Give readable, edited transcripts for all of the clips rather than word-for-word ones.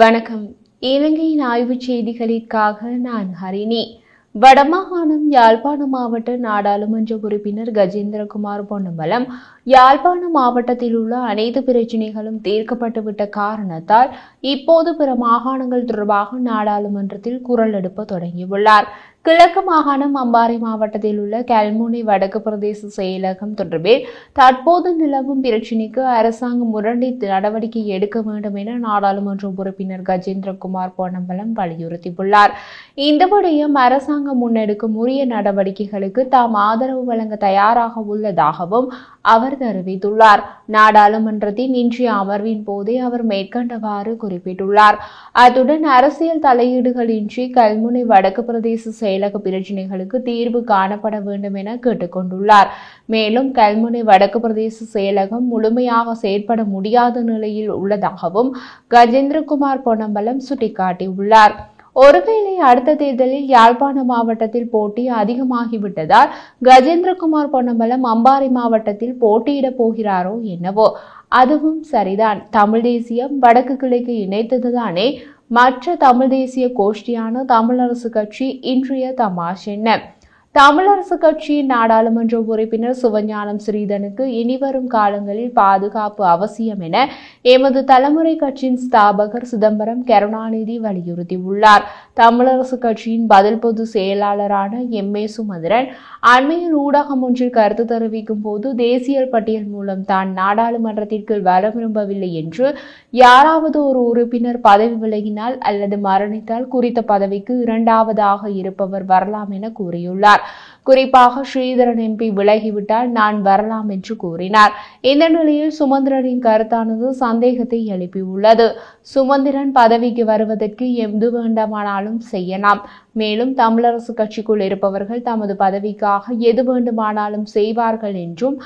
வணக்கம். இலங்கையின் ஆய்வுச் செய்திகளுக்காக நான் ஹரிணி. வடமாகாணம் யாழ்ப்பாண மாவட்ட நாடாளுமன்ற உறுப்பினர் கஜேந்திரகுமார் பொன்னம்பலம் யாழ்ப்பாண மாவட்டத்தில் உள்ள அனைத்து பிரச்சினைகளும் தீர்க்கப்பட்டுவிட்ட காரணத்தால் இப்போது பிற மாகாணங்கள் தொடர்பாக நாடாளுமன்றத்தில் குரல் எழுப்ப தொடங்கியுள்ளார். கிழக்கு மாகாணம் அம்பாறை மாவட்டத்தில் உள்ள கல்முனை வடக்கு பிரதேச செயலகம் தொடர்பில் தற்போது நிலவும் பிரச்சினைக்கு அரசாங்கம் உடனடி நடவடிக்கை எடுக்க வேண்டும் என நாடாளுமன்ற உறுப்பினர் கஜேந்திரகுமார் பொன்னம்பலம் வலியுறுத்தியுள்ளார். இந்த விடயம் அரசாங்கம் முன்னெடுக்கும் உரிய நடவடிக்கைகளுக்கு தாம் ஆதரவு வழங்க தயாராக உள்ளதாகவும் அவர் தெரிவித்துள்ளார். நாடாளுமன்றத்தின் இன்றைய அமர்வின் போதே அவர் மேற்கண்டவாறு குறிப்பிட்டுள்ளார். அத்துடன் அரசியல் தலையீடுகளின்றி கல்முனை வடக்கு பிரதேச செயலக பிரச்சினைகளுக்கு தீர்வு காணப்பட வேண்டும் என கேட்டுக்கொண்டுள்ளார். மேலும் கல்முனை வடக்கு பிரதேச செயலகம் முழுமையாக செயற்பட முடியாத நிலையில் உள்ளதாகவும் கஜேந்திரகுமார் பொன்னம்பலம் சுட்டிக்காட்டியுள்ளார். ஒருவேளை அடுத்த தேர்தலில் யாழ்ப்பாண மாவட்டத்தில் போட்டி அதிகமாகிவிட்டதால் கஜேந்திரகுமார் பொன்னம்பலம் அம்பாறை மாவட்டத்தில் போட்டியிடப் போகிறாரோ என்னவோ. அதுவும் சரிதான். தமிழ் தேசியம் வடக்கு கிழக்கு இணைத்ததுதானே. மற்ற தமிழ் தேசிய கோஷ்டியான தமிழரசு கட்சி இன்றைய தமாஷ் என்ன? தமிழரசு கட்சியின் நாடாளுமன்ற உறுப்பினர் சிவஞானம் ஸ்ரீதனுக்கு இனிவரும் காலங்களில் பாதுகாப்பு அவசியம் என எமது தலைமுறை கட்சியின் ஸ்தாபகர் சிதம்பரம் கருணாநிதி வலியுறுத்தியுள்ளார். தமிழரசு கட்சியின் பதில் பொது செயலாளரான எம்.ஏ. சுமந்திரன் அண்மையில் ஊடகம் ஒன்றில் கருத்து தெரிவிக்கும் போது தேசிய பட்டியல் மூலம் தான் நாடாளுமன்றத்திற்கு வர விரும்பவில்லை என்று யாராவது ஒரு உறுப்பினர் பதவி விலகினால் அல்லது மரணித்தால் குறித்த பதவிக்கு இரண்டாவதாக இருப்பவர் வரலாம் என கூறியுள்ளார். குறிப்பாக ஸ்ரீதரன் எம்பி விலகிவிட்டால் நான் வரலாம் என்று கூறினார். இந்த நிலையில் சுமந்திரனின் கருத்தானது சந்தேகத்தை எழுப்பியுள்ளது. சுமந்திரன் பதவிக்கு வருவதற்கு எது வேண்டுமானாலும் செய்யலாம். மேலும் தமிழரசு கட்சிக்குள் இருப்பவர்கள் தமது பதவிக்காக எது வேண்டுமானாலும் செய்வார்கள் என்றும்,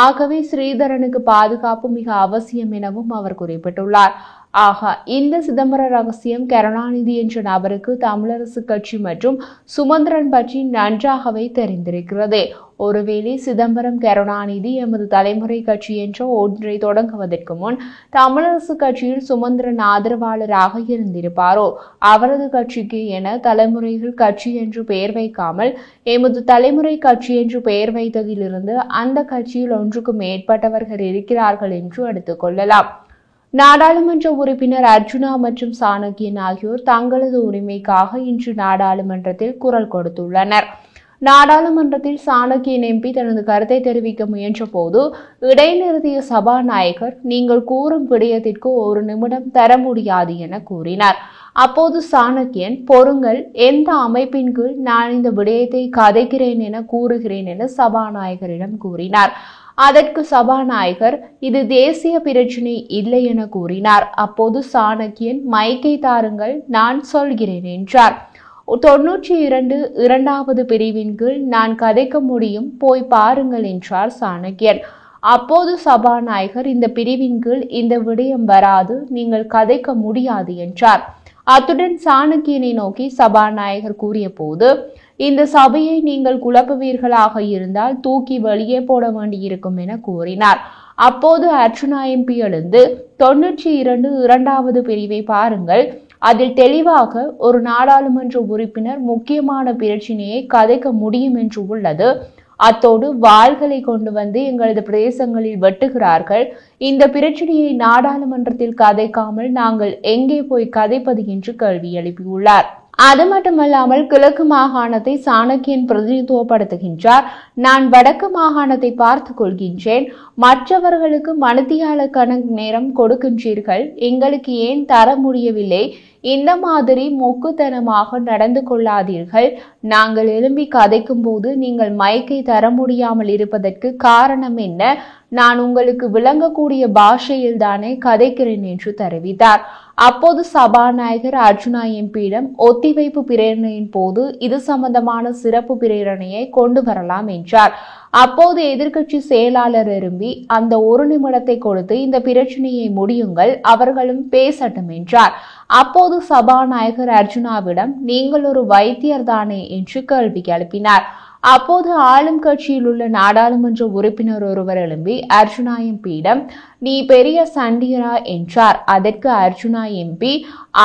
ஆகவே ஸ்ரீதரனுக்கு பாதுகாப்பு மிக அவசியம் எனவும் அவர் குறிப்பிட்டுள்ளார். ஆக இந்த சிதம்பர ரகசியம் கருணாநிதி என்ற நபருக்கு தமிழரசு கட்சி மற்றும் சுமந்திரன் பற்றி நன்றாகவே தெரிந்திருக்கிறது. ஒருவேளை சிதம்பரம் கருணாநிதி எமது தலைமுறை கட்சி என்ற ஒன்றை தொடங்குவதற்கு முன் தமிழரசு கட்சியில் சுமந்திரன் ஆதரவாளராக இருந்திருப்பாரோ? அவரது கட்சிக்கு என தலைமுறைகள் கட்சி என்று பெயர் வைக்காமல் எமது தலைமுறை கட்சி என்று பெயர் வைத்ததிலிருந்து அந்த கட்சியில் ஒன்றுக்கு மேற்பட்டவர்கள் இருக்கிறார்கள் என்று எடுத்துக்கொள்ளலாம். நாடாளுமன்ற உறுப்பினர் அர்ஜுனா மற்றும் சாணக்கியன் ஆகியோர் தங்களது உரிமைக்காக இன்று நாடாளுமன்றத்தில் குரல் கொடுத்துள்ளனர். நாடாளுமன்றத்தில் சாணக்கியன் எம்பி தனது கருத்தை தெரிவிக்க முயன்ற போது இடைநிறுத்திய சபாநாயகர், நீங்கள் கூறும் விடயத்திற்கு ஒரு நிமிடம் தர முடியாது என கூறினார். அப்போது சாணக்கியன், பொறுங்கள், எந்த அமைப்பின் கீழ் நான் இந்த விடயத்தை கதைக்கிறேன் என கூறுகிறேன் என சபாநாயகரிடம் கூறினார். அதற்கு சபாநாயகர், இது தேசிய பிரச்சினை இல்லை என கூறினார். அப்போது சாணக்கியன், மைக்கை தாருங்கள், நான் சொல்கிறேன் என்றார். 92 இரண்டாவது பிரிவின் கீழ் நான் கதைக்க முடியும், போய் பாருங்கள் என்றார் சாணக்கியன். அப்போது சபாநாயகர், இந்த பிரிவின் கீழ் இந்த விடயம் வராது, நீங்கள் கதைக்க முடியாது என்றார். அத்துடன் சாணக்கியனை நோக்கி சபாநாயகர் கூறிய போது, இந்த சபையை நீங்கள் குழப்புவீர்களாக இருந்தால் தூக்கி வெளியே போட வேண்டியிருக்கும் என கூறினார். அப்போது அர்ஜுனா எம்பி எழுந்து, 92 இரண்டாவது பிரிவை பாருங்கள், அதில் தெளிவாக ஒரு நாடாளுமன்ற உறுப்பினர் முக்கியமான பிரச்சினையை கதைக்க முடியும் என்று உள்ளது. அத்தோடு வாள்களை கொண்டு வந்து எங்களது பிரதேசங்களில் வெட்டுகிறார்கள். இந்த பிரச்சனையை நாடாளுமன்றத்தில் கதைக்காமல் நாங்கள் எங்கே போய் கதைப்பது என்று கேள்வி எழுப்பியுள்ளார். அது மட்டுமல்லாமல் கிழக்கு மாகாணத்தை சாணக்கியன் பிரதிநிதித்துவப்படுத்துகின்றார். நான் வடக்கு மாகாணத்தை பார்த்து கொள்கின்றேன். மற்றவர்களுக்கு மணித்தியால கணக்கு நேரம் கொடுக்கின்றீர்கள், எங்களுக்கு ஏன் தர முடியவில்லை? இந்த மாதிரி மொக்குத்தனமாக நடந்து கொள்ளாதீர்கள். நாங்கள் எழும்பி கதைக்கும் போது நீங்கள் மைக்கை தர முடியாமல் இருப்பதற்கு காரணம் என்ன? நான் உங்களுக்கு விளங்கக்கூடிய பாஷையில் தானே கதைக்கிறேன் என்று தெரிவித்தார். அப்போது சபாநாயகர் அர்ஜுனா எம்பியிடம் ஒத்திவைப்பு பிரேரணையின் போது இது சம்பந்தமான சிறப்பு பிரேரணையை கொண்டு வரலாம் என்றார். அப்போது எதிர்க்கட்சி செயலாளர் எழும்பி, அந்த ஒரு நிமிடத்தை கொடுத்து இந்த பிரச்சனையை முடியுங்கள், அவர்களும் பேசட்டும் என்றார். அப்போது சபாநாயகர் அர்ஜுனாவிடம், நீங்கள் ஒரு வைத்தியர் தானே என்று கேள்வி எழுப்பினார். அப்போது ஆளும் கட்சியில் உள்ள நாடாளுமன்ற உறுப்பினர் ஒருவர் எழும்பி அர்ஜுனா எம்பியிடம் நீ பெரிய சண்டியரா என்றார். அதற்கு அர்ஜுனா எம்பி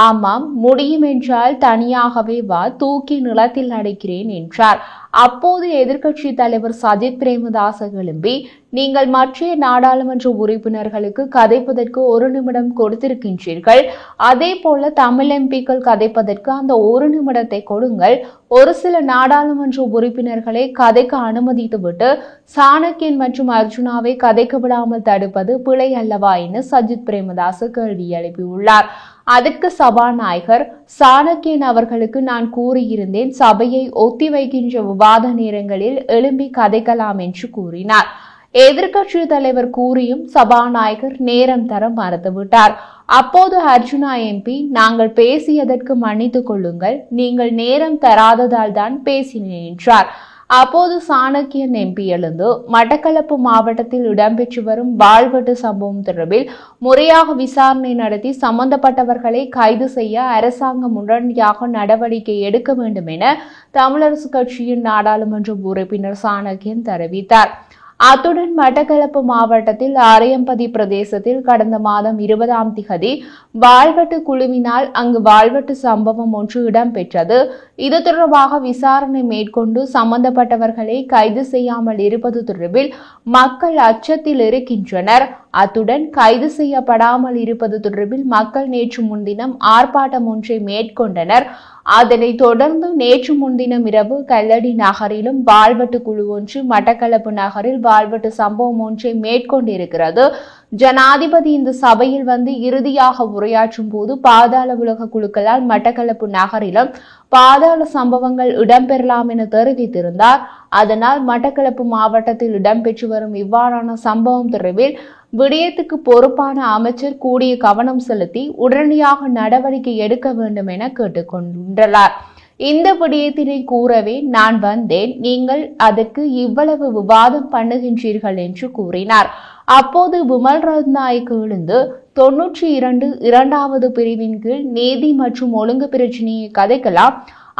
ஆமாம், முடியும் என்றால் தனியாகவே வா, தூக்கி நிலத்தில் அடைக்கிறேன் என்றார். அப்போது எதிர்க்கட்சி தலைவர் சஜித் பிரேமதாச எழும்பி நீங்கள் மற்ற நாடாளுமன்ற உறுப்பினர்களுக்கு கதைப்பதற்கு 1 நிமிடம் கொடுத்திருக்கின்றீர்கள், அதே போல தமிழ் எம்பிக்கள் கதைப்பதற்கு அந்த 1 நிமிடத்தை கொடுங்கள், ஒரு சில நாடாளுமன்ற உறுப்பினர்களை கதைக்க அனுமதித்துவிட்டு சாணக்கியன் மற்றும் அர்ஜுனாவை கதைக்க விடாமல் தடுப்பது பிழை அல்லவா என சஜித் பிரேமதாச கேள்வி எழுப்பியுள்ளார். அதற்கு சபாநாயகர் சாணக்கியன் அவர்களுக்கு நான் கூறியிருந்தேன், சபையை ஒத்திவைக்கின்ற விவாத நேரங்களில் எழும்பி கதைக்கலாம் என்று கூறினார். எதிர்க்கட்சி தலைவர் கூறியும் சபாநாயகர் நேரம் தர மறுத்துவிட்டார். அப்போது அர்ஜுனா எம்பி நாங்கள் பேசியதற்கு மன்னித்துக் கொள்ளுங்கள், நீங்கள் நேரம் தராததால் தான் பேசினேன் என்றார். அப்போது சாணக்கியன் எம்பி எழுந்து மட்டக்களப்பு மாவட்டத்தில் இடம்பெற்று வரும் வாழ்வெட்டு சம்பவம் தொடர்பில் முறையாக விசாரணை நடத்தி சம்பந்தப்பட்டவர்களை கைது செய்ய அரசாங்கம் உடனடியாக நடவடிக்கை எடுக்க வேண்டும் என தமிழரசு கட்சியின் நாடாளுமன்ற உறுப்பினர் சாணக்கியன் தெரிவித்தார். அத்துடன் மட்டக்களப்பு மாவட்டத்தில் ஆரையம்பதி பிரதேசத்தில் கடந்த மாதம் 20ஆம் திகதி வாழ்வெட்டு குழுவினால் அங்கு வாழ்வெட்டு சம்பவம் ஒன்று இடம்பெற்றது. இது தொடர்பாக விசாரணை மேற்கொண்டு சம்பந்தப்பட்டவர்களை கைது செய்யாமல் இருப்பது தொடர்பில் மக்கள் அச்சத்தில் இருக்கின்றனர். அத்துடன் கைது செய்யப்படாமல் இருப்பது தொடர்பில் மக்கள் நேற்று முன்தினம் ஆர்ப்பாட்டம் ஒன்றை மேற்கொண்டனர். அதனைத் தொடர்ந்து நேற்று முன்தினம் இரவு கல்லடி நகரிலும் வாழ்வெட்டு குழு ஒன்று மட்டக்களப்பு நகரில் வாழ்வெட்டு சம்பவம் ஒன்றை மேற்கொண்டிருக்கிறது. ஜனாதிபதி இந்த சபையில் வந்து இறுதியாக உரையாற்றும் போது பாதாள உலக குழுக்களால் மட்டக்களப்பு நகரிலும் பாதாள சம்பவங்கள் இடம்பெறலாம் என தெரிவித்திருந்தார். அதனால் மட்டக்களப்பு மாவட்டத்தில் இடம்பெற்று வரும் இவ்வாறான சம்பவம் தொடர்பில் விடயத்துக்கு பொறுப்பான அமைச்சர் கூடிய கவனம் செலுத்தி உடனடியாக நடவடிக்கை எடுக்க வேண்டும் என கேட்டுக்கொண்டுள்ளார். இந்த விடயத்தினை கூறவே நான் வந்தேன், நீங்கள் அதற்கு இவ்வளவு விவாதம் பண்ணுகின்றீர்கள் என்று கூறினார். அப்போது விமல் ரத்நாயக் எழுந்து 92 இரண்டாவது பிரிவின் கீழ் நீதி மற்றும் ஒழுங்கு பிரச்சனையை கதைக்கலாம்,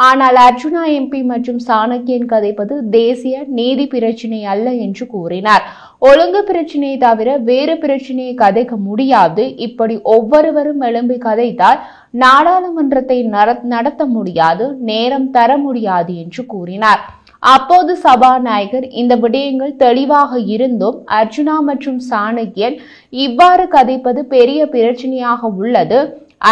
ஆனால் அர்ஜுனா எம்பி மற்றும் சாணக்கியன் கதைப்பது தேசிய நீதி பிரச்சினை அல்ல என்று கூறினார். ஒழுங்கு பிரச்சினையை தவிர வேறு பிரச்சினையை கதைக்க முடியாது. இப்படி ஒவ்வொருவரும் எழும்பி கதைத்தால் நாடாளுமன்றத்தை நடத்த முடியாது, நேரம் தர முடியாது என்று கூறினார். அப்போது சபாநாயகர் இந்த விடயங்கள் தெளிவாக இருந்தும் அர்ஜுனா மற்றும் சாணக்கியன் இவ்வாறு கதைப்பது பெரிய பிரச்சனையாக உள்ளது.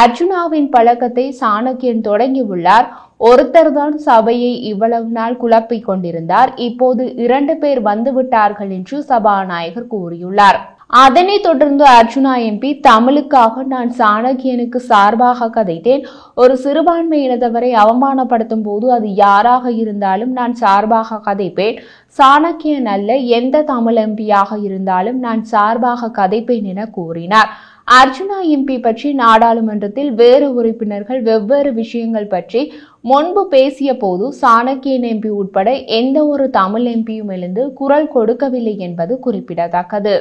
அர்ஜுனாவின் பழக்கத்தை சாணக்கியன் தொடங்கியுள்ளார். ஒருத்தர் தான் சபையை இவ்வளவு நாள் குழப்பிக் கொண்டிருந்தார். இப்போது 2 பேர் வந்துவிட்டார்கள் என்று சபாநாயகர் கூறியுள்ளார். அதனைத் தொடர்ந்து அர்ஜுனா எம்பி தமிழுக்காக நான் சாணக்கியனுக்கு சார்பாக கதைத்தேன். ஒரு சிறுபான்மையினத்தவரை அவமானப்படுத்தும் போது அது யாராக இருந்தாலும் நான் சார்பாக கதைப்பேன். சாணக்கியன் அல்ல, எந்த தமிழ் எம்பியாக இருந்தாலும் நான் சார்பாக கதைப்பேன் என கூறினார். அர்ஜுனா எம்பி பற்றி நாடாளுமன்றத்தில் வேறு உறுப்பினர்கள் வெவ்வேறு விஷயங்கள் பற்றி முன்பு பேசிய போது சாணக்கியன் எம்பி உட்பட எந்த ஒரு தமிழ் எம்பியும் எழுந்து குரல் கொடுக்கவில்லை என்பது குறிப்பிடத்தக்கது.